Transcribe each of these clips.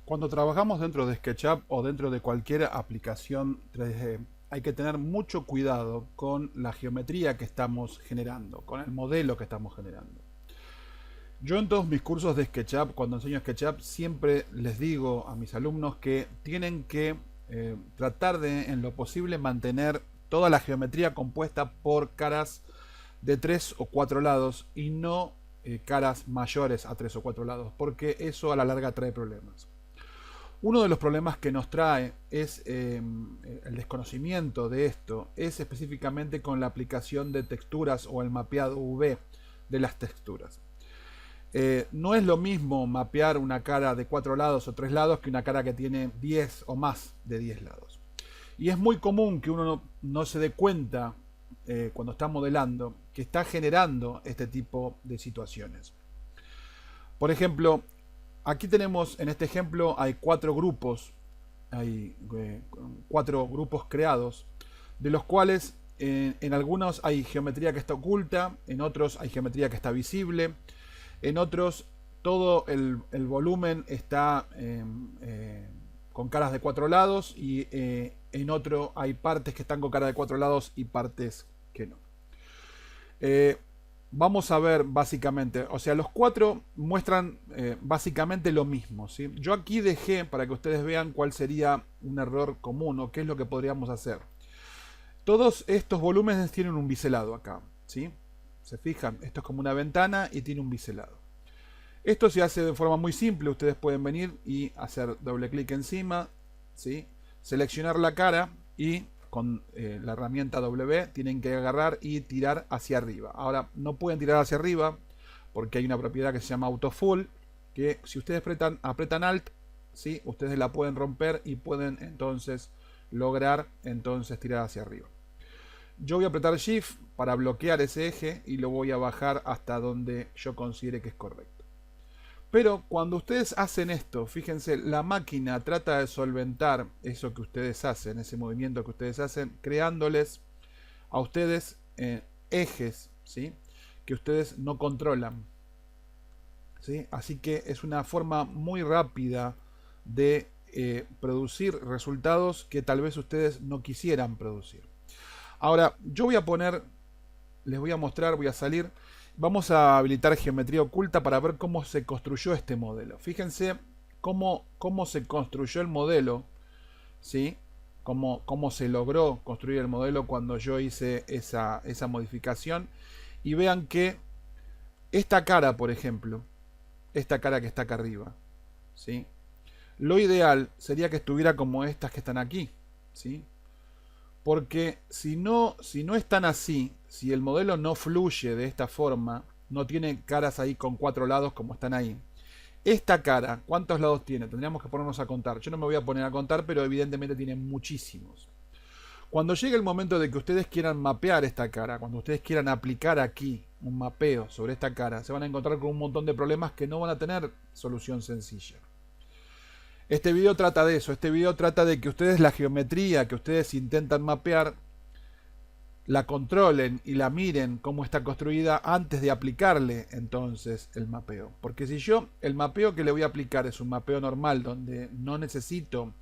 Cuando trabajamos dentro de SketchUp o dentro de cualquier aplicación 3D, hay que tener mucho cuidado con la geometría que estamos generando, con el modelo que estamos generando. Yo en todos mis cursos de SketchUp, cuando enseño SketchUp, siempre les digo a mis alumnos que tienen que tratar de, en lo posible, mantener toda la geometría compuesta por caras de 3 o 4 lados y no caras mayores a 3 o 4 lados, porque eso a la larga trae problemas. Uno de los problemas que nos trae es el desconocimiento de esto, es específicamente con la aplicación de texturas o el mapeado UV de las texturas. No es lo mismo mapear una cara de 4 lados o 3 lados que una cara que tiene 10 o más de 10 lados. Y es muy común que uno no se dé cuenta cuando está modelando que está generando este tipo de situaciones. Por ejemplo, aquí tenemos, en este ejemplo, hay 4 grupos creados, de los cuales en algunos hay geometría que está oculta, en otros hay geometría que está visible, en otros todo el volumen está con caras de 4 lados y en otro hay partes que están con cara de 4 lados y partes que no. Eh, Vamos a ver básicamente, o sea, los 4 muestran básicamente lo mismo, ¿sí? Yo aquí dejé para que ustedes vean cuál sería un error común o qué es lo que podríamos hacer. Todos estos volúmenes tienen un biselado acá, ¿sí? Se fijan, esto es como una ventana y tiene un biselado. Esto se hace de forma muy simple, ustedes pueden venir y hacer doble clic encima, ¿sí? Seleccionar la cara y con la herramienta W tienen que agarrar y tirar hacia arriba. Ahora no pueden tirar hacia arriba porque hay una propiedad que se llama Auto Full, que si ustedes apretan Alt, ¿sí? Ustedes la pueden romper y pueden entonces lograr entonces tirar hacia arriba. Yo voy a apretar Shift para bloquear ese eje y lo voy a bajar hasta donde yo considere que es correcto. Pero cuando ustedes hacen esto, fíjense, la máquina trata de solventar eso que ustedes hacen, ese movimiento que ustedes hacen, creándoles a ustedes ejes, ¿sí? Que ustedes no controlan, ¿sí? Así que es una forma muy rápida de producir resultados que tal vez ustedes no quisieran producir. Ahora, yo voy a poner, les voy a mostrar, voy a salir. Vamos a habilitar geometría oculta para ver cómo se construyó este modelo. Fíjense cómo se construyó el modelo, ¿sí? Cómo se logró construir el modelo cuando yo hice esa modificación. Y vean que esta cara, por ejemplo, esta cara que está acá arriba, ¿sí? Lo ideal sería que estuviera como estas que están aquí, ¿sí? Porque si no están así, si el modelo no fluye de esta forma, no tiene caras ahí con 4 lados como están ahí. Esta cara, ¿cuántos lados tiene? Tendríamos que ponernos a contar. Yo no me voy a poner a contar, pero evidentemente tiene muchísimos. Cuando llegue el momento de que ustedes quieran mapear esta cara, cuando ustedes quieran aplicar aquí un mapeo sobre esta cara, se van a encontrar con un montón de problemas que no van a tener solución sencilla. Este video trata de eso, este video trata de que ustedes la geometría que ustedes intentan mapear la controlen y la miren cómo está construida antes de aplicarle entonces el mapeo. Porque si yo el mapeo que le voy a aplicar es un mapeo normal donde no necesito,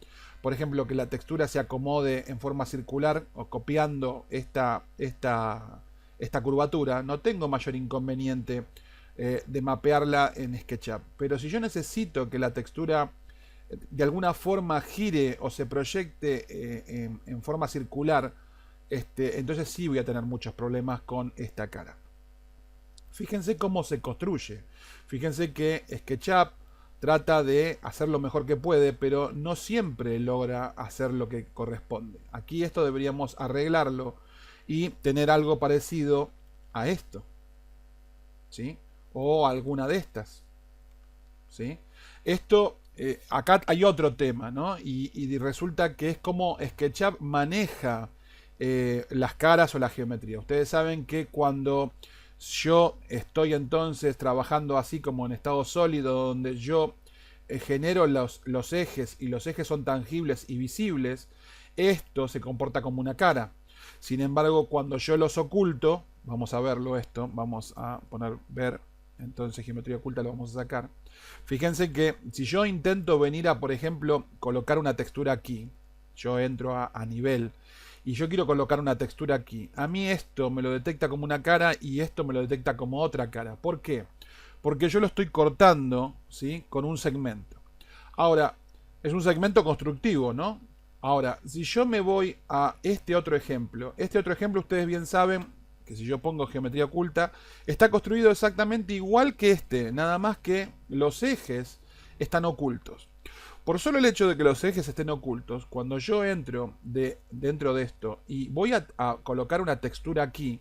por ejemplo, que la textura se acomode en forma circular o copiando esta curvatura, no tengo mayor inconveniente de mapearla en SketchUp. Pero si yo necesito que la textura de alguna forma gire o se proyecte en forma circular, entonces sí voy a tener muchos problemas con esta cara. Fíjense cómo se construye. Fíjense que SketchUp trata de hacer lo mejor que puede, pero no siempre logra hacer lo que corresponde. Aquí esto deberíamos arreglarlo y tener algo parecido a esto, ¿sí? O alguna de estas, ¿sí? Esto, acá hay otro tema, ¿no? Y resulta que es como SketchUp maneja las caras o la geometría. Ustedes saben que cuando yo estoy entonces trabajando así como en estado sólido, donde yo genero los ejes y los ejes son tangibles y visibles, esto se comporta como una cara. Sin embargo, cuando yo los oculto, vamos a verlo esto, vamos a poner ver, entonces geometría oculta lo vamos a sacar. Fíjense que si yo intento venir a, por ejemplo, colocar una textura aquí, yo entro a nivel y yo quiero colocar una textura aquí, a mí esto me lo detecta como una cara y esto me lo detecta como otra cara. ¿Por qué? Porque yo lo estoy cortando, ¿sí?, con un segmento. Ahora, es un segmento constructivo, ¿no? Ahora, si yo me voy a este otro ejemplo ustedes bien saben que si yo pongo geometría oculta, está construido exactamente igual que este, nada más que los ejes están ocultos. Por solo el hecho de que los ejes estén ocultos, cuando yo entro dentro de esto y voy a colocar una textura aquí,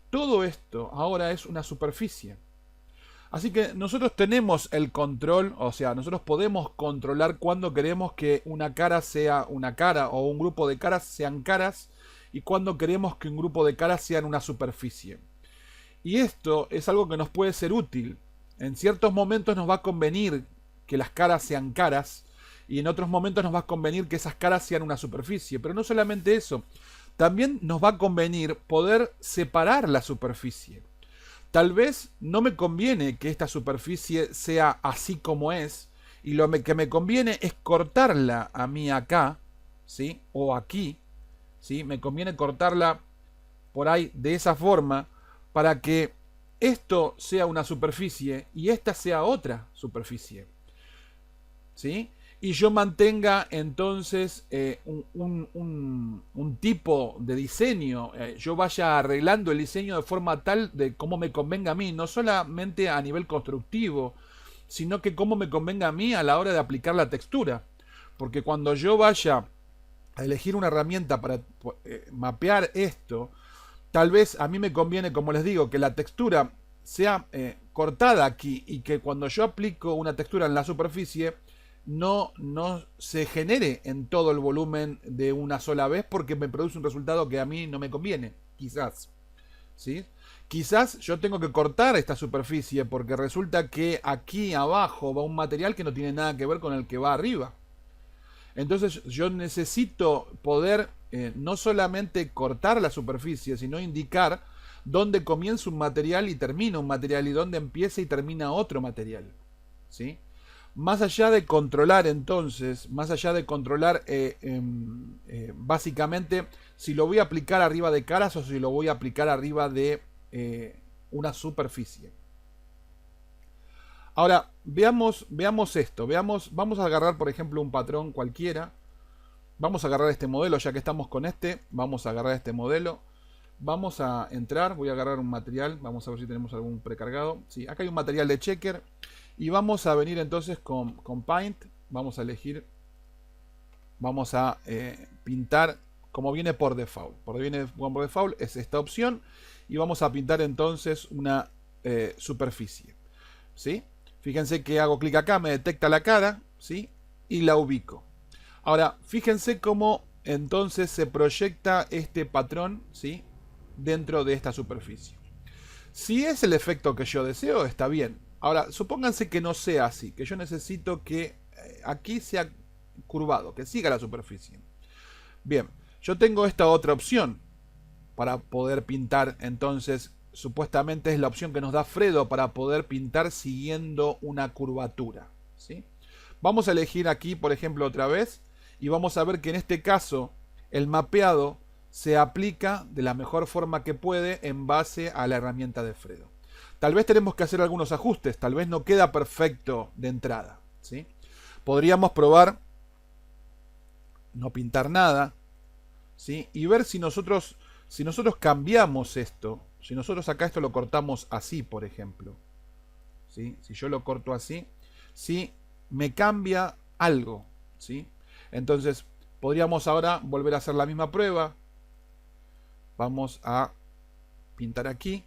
todo esto ahora es una superficie. Así que nosotros tenemos el control, o sea, nosotros podemos controlar cuando queremos que una cara sea una cara o un grupo de caras sean caras y cuando queremos que un grupo de caras sean una superficie. Y esto es algo que nos puede ser útil. En ciertos momentos nos va a convenir que las caras sean caras y en otros momentos nos va a convenir que esas caras sean una superficie. Pero no solamente eso, también nos va a convenir poder separar la superficie. Tal vez no me conviene que esta superficie sea así como es, y lo que me conviene es cortarla a mí acá, ¿sí? O aquí, ¿sí? Me conviene cortarla por ahí de esa forma para que esto sea una superficie y esta sea otra superficie, ¿sí? Y yo mantenga entonces un tipo de diseño, yo vaya arreglando el diseño de forma tal de cómo me convenga a mí, no solamente a nivel constructivo, sino que cómo me convenga a mí a la hora de aplicar la textura. Porque cuando yo vaya a elegir una herramienta para mapear esto, tal vez a mí me conviene, como les digo, que la textura sea cortada aquí y que cuando yo aplico una textura en la superficie, no se genere en todo el volumen de una sola vez porque me produce un resultado que a mí no me conviene, quizás. ¿Sí? Quizás yo tengo que cortar esta superficie porque resulta que aquí abajo va un material que no tiene nada que ver con el que va arriba. Entonces yo necesito poder no solamente cortar la superficie, sino indicar dónde comienza un material y termina un material y dónde empieza y termina otro material. ¿Sí? Más allá de controlar entonces, más allá de controlar básicamente si lo voy a aplicar arriba de caras o si lo voy a aplicar arriba de una superficie. Ahora, veamos esto, vamos a agarrar por ejemplo un patrón cualquiera, vamos a agarrar este modelo, ya que estamos con este, vamos a agarrar este modelo, vamos a entrar, voy a agarrar un material, vamos a ver si tenemos algún precargado, sí, acá hay un material de checker, y vamos a venir entonces con Paint, vamos a elegir, vamos a pintar como viene por default, por default es esta opción, y vamos a pintar entonces una superficie, ¿sí? Fíjense que hago clic acá, me detecta la cara, ¿sí? Y la ubico. Ahora, fíjense cómo entonces se proyecta este patrón, ¿sí?, dentro de esta superficie. Si es el efecto que yo deseo, está bien. Ahora, supónganse que no sea así, que yo necesito que aquí sea curvado, que siga la superficie. Bien, yo tengo esta otra opción para poder pintar, entonces supuestamente es la opción que nos da Fredo para poder pintar siguiendo una curvatura, ¿sí? Vamos a elegir aquí, por ejemplo, otra vez, y vamos a ver que en este caso el mapeado se aplica de la mejor forma que puede en base a la herramienta de Fredo. Tal vez tenemos que hacer algunos ajustes, tal vez no queda perfecto de entrada, ¿sí? Podríamos probar no pintar nada, ¿sí? Y ver si nosotros cambiamos esto, si nosotros acá esto lo cortamos así, por ejemplo, ¿sí? Si yo lo corto así, si me cambia algo, ¿sí? Entonces podríamos ahora volver a hacer la misma prueba. Vamos a pintar aquí.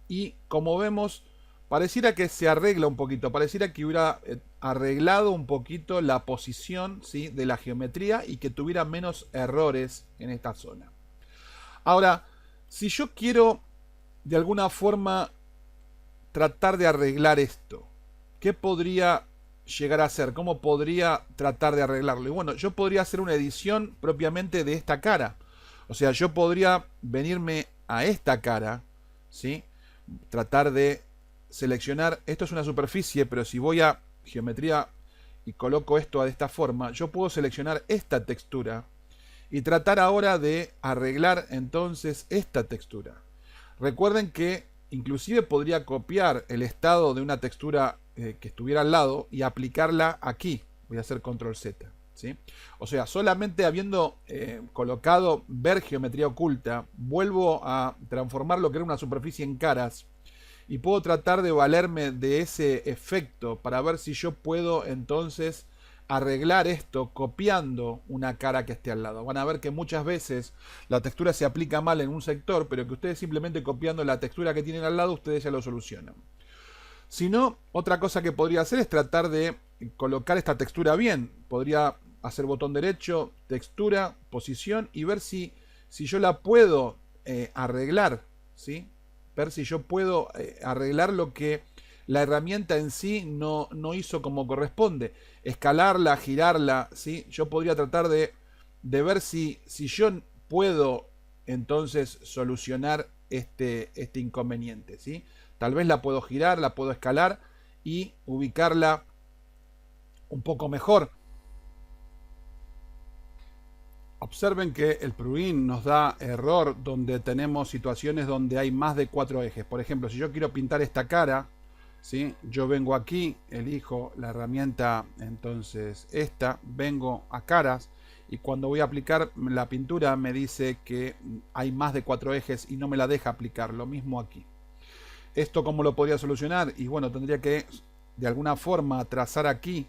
Y como vemos, pareciera que se arregla un poquito, pareciera que hubiera arreglado un poquito la posición, ¿sí?, de la geometría y que tuviera menos errores en esta zona. Ahora, si yo quiero de alguna forma tratar de arreglar esto, ¿qué podría llegar a hacer? ¿Cómo podría tratar de arreglarlo? Y bueno, yo podría hacer una edición propiamente de esta cara. O sea, yo podría venirme a esta cara, ¿sí?, tratar de seleccionar, esto es una superficie, pero si voy a geometría y coloco esto de esta forma, yo puedo seleccionar esta textura y tratar ahora de arreglar entonces esta textura. Recuerden que inclusive podría copiar el estado de una textura que estuviera al lado y aplicarla aquí. Voy a hacer control Z, ¿sí? O sea, solamente habiendo colocado ver geometría oculta, vuelvo a transformar lo que era una superficie en caras y puedo tratar de valerme de ese efecto para ver si yo puedo entonces arreglar esto copiando una cara que esté al lado. Van a ver que muchas veces la textura se aplica mal en un sector, pero que ustedes simplemente copiando la textura que tienen al lado, ustedes ya lo solucionan. Si no, otra cosa que podría hacer es tratar de colocar esta textura bien. Podría hacer botón derecho, textura, posición y ver si yo la puedo arreglar, ¿sí? Ver si yo puedo arreglar lo que la herramienta en sí no hizo como corresponde. Escalarla, girarla, ¿sí? Yo podría tratar de ver si yo puedo entonces solucionar este inconveniente, ¿sí? Tal vez la puedo girar, la puedo escalar y ubicarla un poco mejor. Observen que el plugin nos da error donde tenemos situaciones donde hay más de 4 ejes. Por ejemplo, si yo quiero pintar esta cara, ¿sí? Yo vengo aquí, elijo la herramienta, entonces esta, vengo a caras y cuando voy a aplicar la pintura me dice que hay más de 4 ejes y no me la deja aplicar. Lo mismo aquí. ¿Esto cómo lo podría solucionar? Y bueno, tendría que de alguna forma trazar aquí,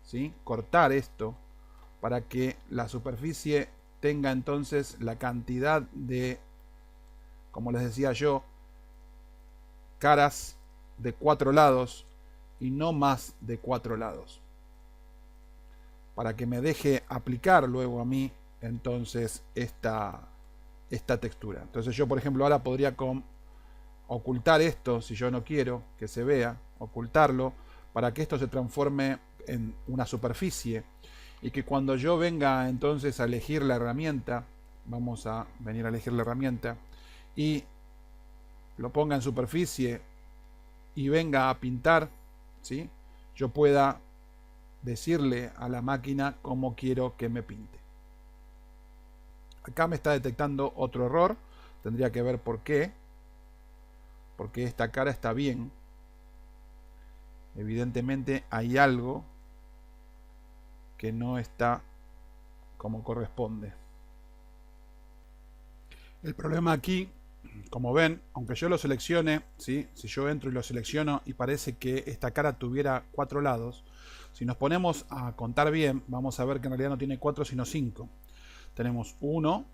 ¿sí? Cortar esto para que la superficie tenga entonces la cantidad de, como les decía yo, caras de 4 lados y no más de 4 lados, para que me deje aplicar luego a mí entonces esta textura. Entonces yo, por ejemplo, ahora podría ocultar esto si yo no quiero que se vea, ocultarlo para que esto se transforme en una superficie y que cuando yo venga entonces a elegir la herramienta, vamos a venir a elegir la herramienta y lo ponga en superficie y venga a pintar, ¿sí? Yo pueda decirle a la máquina cómo quiero que me pinte. Acá me está detectando otro error, tendría que ver por qué, porque esta cara está bien. Evidentemente hay algo que no está como corresponde. El problema aquí, como ven, aunque yo lo seleccione, ¿sí? Si yo entro y lo selecciono y parece que esta cara tuviera 4 lados, si nos ponemos a contar bien, vamos a ver que en realidad no tiene 4 sino 5. Tenemos 1,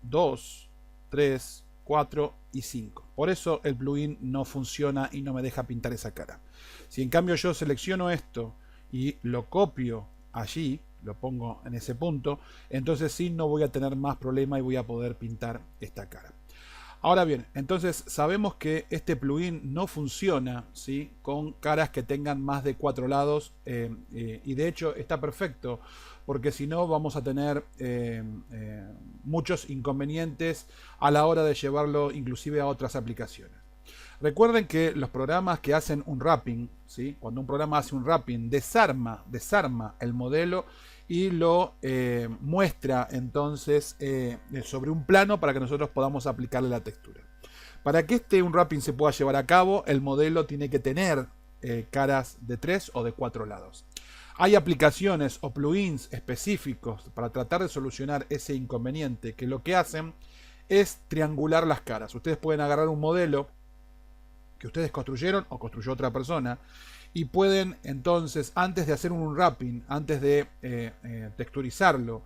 2, 3, 4 y 5. Por eso el plugin no funciona y no me deja pintar esa cara. Si en cambio yo selecciono esto y lo copio allí, lo pongo en ese punto, entonces sí no voy a tener más problema y voy a poder pintar esta cara. Ahora bien, entonces sabemos que este plugin no funciona, ¿sí? Con caras que tengan más de 4 lados y de hecho está perfecto porque si no vamos a tener muchos inconvenientes a la hora de llevarlo inclusive a otras aplicaciones. Recuerden que los programas que hacen un wrapping, ¿sí? Cuando un programa hace un wrapping, desarma el modelo y lo muestra entonces sobre un plano para que nosotros podamos aplicarle la textura. Para que un wrapping se pueda llevar a cabo, el modelo tiene que tener caras de 3 o de 4 lados. Hay aplicaciones o plugins específicos para tratar de solucionar ese inconveniente que lo que hacen es triangular las caras. Ustedes pueden agarrar un modelo que ustedes construyeron o construyó otra persona y pueden entonces, antes de hacer un unwrapping, antes de texturizarlo,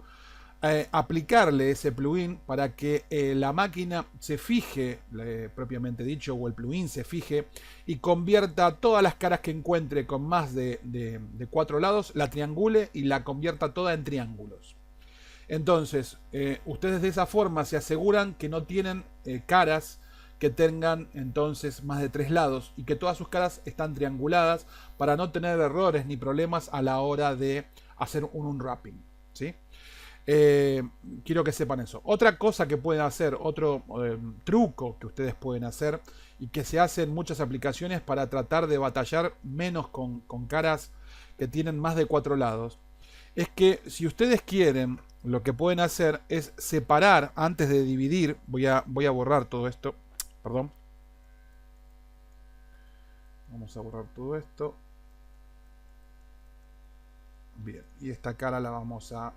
aplicarle ese plugin para que la máquina se fije, propiamente dicho, o el plugin se fije y convierta todas las caras que encuentre con más de 4 lados, la triangule y la convierta toda en triángulos. Entonces, ustedes de esa forma se aseguran que no tienen caras que tengan entonces más de 3 lados y que todas sus caras están trianguladas para no tener errores ni problemas a la hora de hacer un unwrapping, ¿sí? Quiero que sepan eso. Otra cosa que pueden hacer, otro truco que ustedes pueden hacer y que se hace en muchas aplicaciones para tratar de batallar menos con caras que tienen más de 4 lados, es que si ustedes quieren, lo que pueden hacer es separar antes de dividir. Voy a borrar todo esto. Perdón. Vamos a borrar todo esto. Bien, y esta cara la vamos a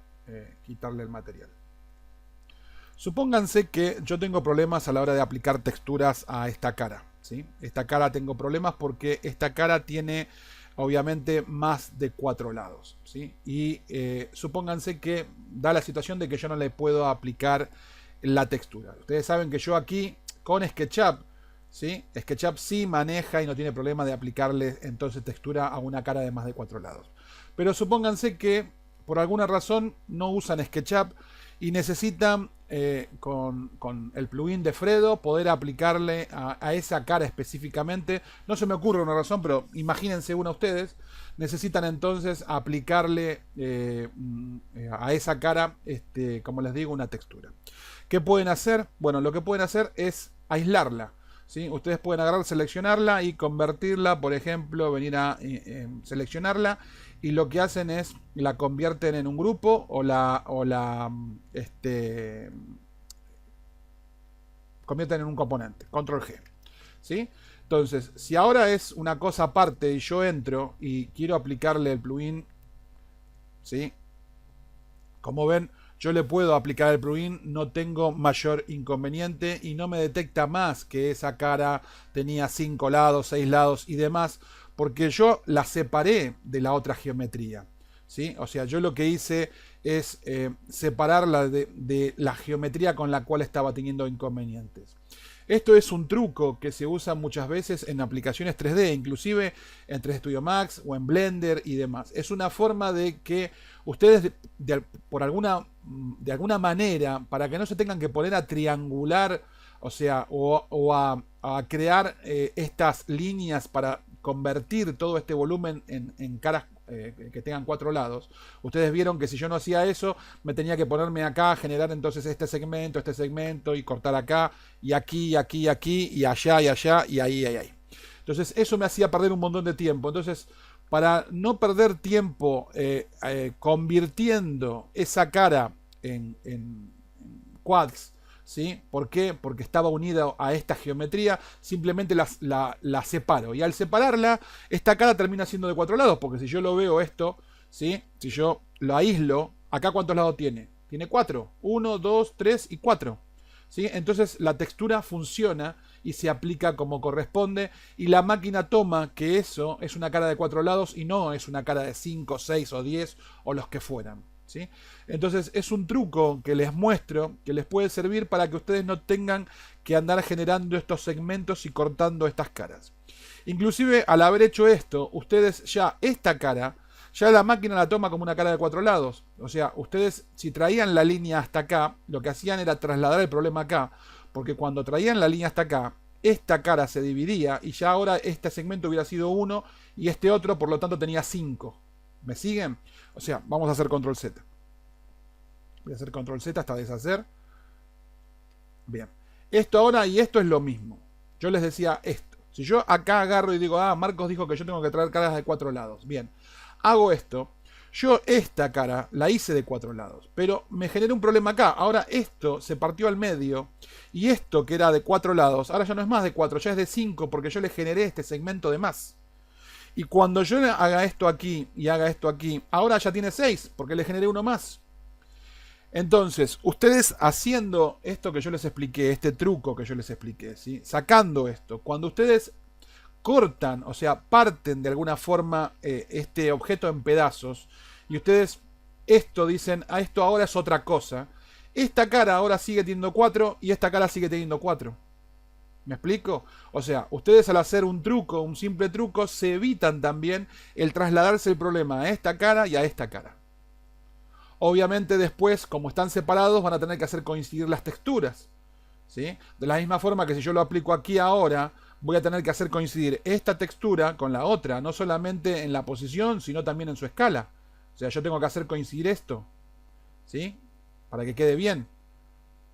quitarle el material. Supónganse que yo tengo problemas a la hora de aplicar texturas a esta cara, ¿sí? Esta cara tengo problemas porque esta cara tiene obviamente más de 4 lados, ¿sí? Y supónganse que da la situación de que yo no le puedo aplicar la textura. Ustedes saben que yo aquí con SketchUp, ¿sí? SketchUp sí maneja y no tiene problema de aplicarle entonces textura a una cara de más de 4 lados. Pero supónganse que por alguna razón no usan SketchUp y necesitan con el plugin de Fredo poder aplicarle a esa cara específicamente. No se me ocurre una razón, pero imagínense una ustedes. Necesitan entonces aplicarle a esa cara, como les digo, una textura. ¿Qué pueden hacer? Bueno, lo que pueden hacer es aislarla, ¿sí? Ustedes pueden agarrar, seleccionarla y convertirla, por ejemplo, venir a seleccionarla, y lo que hacen es la convierten en un grupo o la convierten en un componente, control G, ¿sí? Entonces, si ahora es una cosa aparte y yo entro y quiero aplicarle el plugin, ¿sí? Como ven, yo le puedo aplicar el plugin, no tengo mayor inconveniente y no me detecta más que esa cara tenía 5 lados, 6 lados y demás, porque yo la separé de la otra geometría, ¿sí? O sea, yo lo que hice es separarla de la geometría con la cual estaba teniendo inconvenientes. Esto es un truco que se usa muchas veces en aplicaciones 3D, inclusive en 3D Studio Max o en Blender y demás. Es una forma de que ustedes de alguna manera, para que no se tengan que poner a triangular, o sea, o a crear estas líneas para convertir todo este volumen en caras que tengan 4 lados. Ustedes vieron que si yo no hacía eso, me tenía que ponerme acá, generar entonces este segmento y cortar acá, y aquí, y aquí, y aquí, y allá, y ahí, y ahí. Entonces eso me hacía perder un montón de tiempo. Entonces, para no perder tiempo convirtiendo esa cara en quads, ¿sí? ¿Por qué? Porque estaba unida a esta geometría, simplemente la separo. Y al separarla, esta cara termina siendo de 4 lados, porque si yo lo veo esto, ¿sí? Si yo lo aíslo, ¿acá cuántos lados tiene? Tiene 4. 1, 2, 3 y 4. ¿Sí? Entonces la textura funciona y se aplica como corresponde, y la máquina toma que eso es una cara de 4 lados y no es una cara de 5, 6 o 10 o los que fueran, ¿sí? Entonces es un truco que les muestro, que les puede servir para que ustedes no tengan que andar generando estos segmentos y cortando estas caras. Inclusive al haber hecho esto, ustedes ya esta cara, ya la máquina la toma como una cara de 4 lados. O sea, ustedes si traían la línea hasta acá, lo que hacían era trasladar el problema acá, porque cuando traían la línea hasta acá, esta cara se dividía y ya ahora este segmento hubiera sido 1 y este otro por lo tanto tenía 5. ¿Me siguen? O sea, vamos a hacer control Z. Voy a hacer control Z hasta deshacer. Bien. Esto ahora y esto es lo mismo. Yo les decía esto. Si yo acá agarro y digo, Marcos dijo que yo tengo que traer caras de 4 lados. Bien. Hago esto. Yo esta cara la hice de 4 lados. Pero me generé un problema acá. Ahora esto se partió al medio. Y esto que era de 4 lados, ahora ya no es más de 4, ya es de 5, porque yo le generé este segmento de más. Y cuando yo haga esto aquí y haga esto aquí, ahora ya tiene 6, porque le generé uno más. Entonces, ustedes haciendo esto que yo les expliqué, este truco que yo les expliqué, ¿sí? Sacando esto, cuando ustedes cortan, o sea, parten de alguna forma este objeto en pedazos, y ustedes esto dicen, esto ahora es otra cosa, esta cara ahora sigue teniendo 4 y esta cara sigue teniendo 4. ¿Me explico? O sea, ustedes al hacer un truco, un simple truco, se evitan también el trasladarse el problema a esta cara y a esta cara. Obviamente después, como están separados, van a tener que hacer coincidir las texturas, ¿sí? De la misma forma que si yo lo aplico aquí ahora, voy a tener que hacer coincidir esta textura con la otra, no solamente en la posición, sino también en su escala. O sea, yo tengo que hacer coincidir esto, ¿sí? para que quede bien.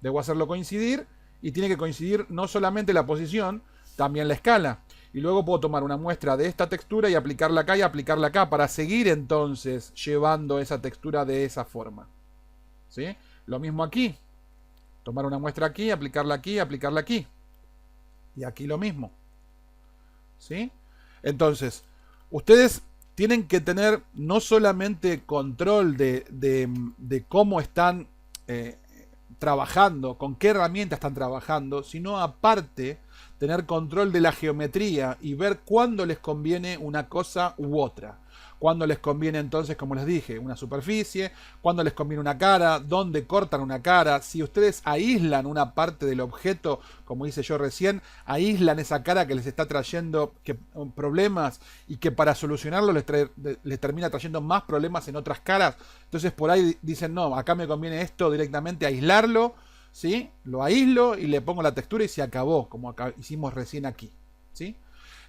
Debo hacerlo coincidir y tiene que coincidir no solamente la posición, también la escala. Y luego puedo tomar una muestra de esta textura y aplicarla acá y aplicarla acá para seguir entonces llevando esa textura de esa forma. ¿Sí? Lo mismo aquí. Tomar una muestra aquí, aplicarla aquí, aplicarla aquí. Y aquí lo mismo. ¿Sí? Entonces, ustedes tienen que tener no solamente control de cómo están trabajando, con qué herramienta están trabajando, sino aparte tener control de la geometría y ver cuándo les conviene una cosa u otra. Cuándo les conviene entonces, como les dije, una superficie, cuándo les conviene una cara, dónde cortan una cara. Si ustedes aíslan una parte del objeto, como hice yo recién, aíslan esa cara que les está trayendo problemas y que para solucionarlo les termina trayendo más problemas en otras caras. Entonces por ahí dicen, no, acá me conviene esto directamente aislarlo, ¿sí? Lo aíslo y le pongo la textura y se acabó, como acá hicimos recién aquí, ¿sí?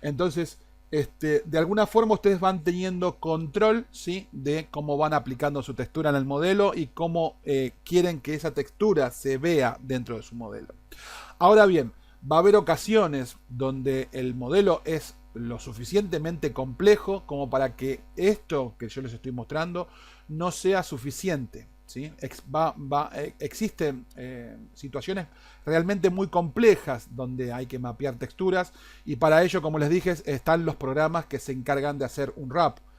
Entonces, de alguna forma ustedes van teniendo control, ¿sí? De cómo van aplicando su textura en el modelo y cómo quieren que esa textura se vea dentro de su modelo. Ahora bien, va a haber ocasiones donde el modelo es lo suficientemente complejo como para que esto que yo les estoy mostrando no sea suficiente, ¿sí? Existen situaciones realmente muy complejas donde hay que mapear texturas y para ello, como les dije, están los programas que se encargan de hacer un wrap.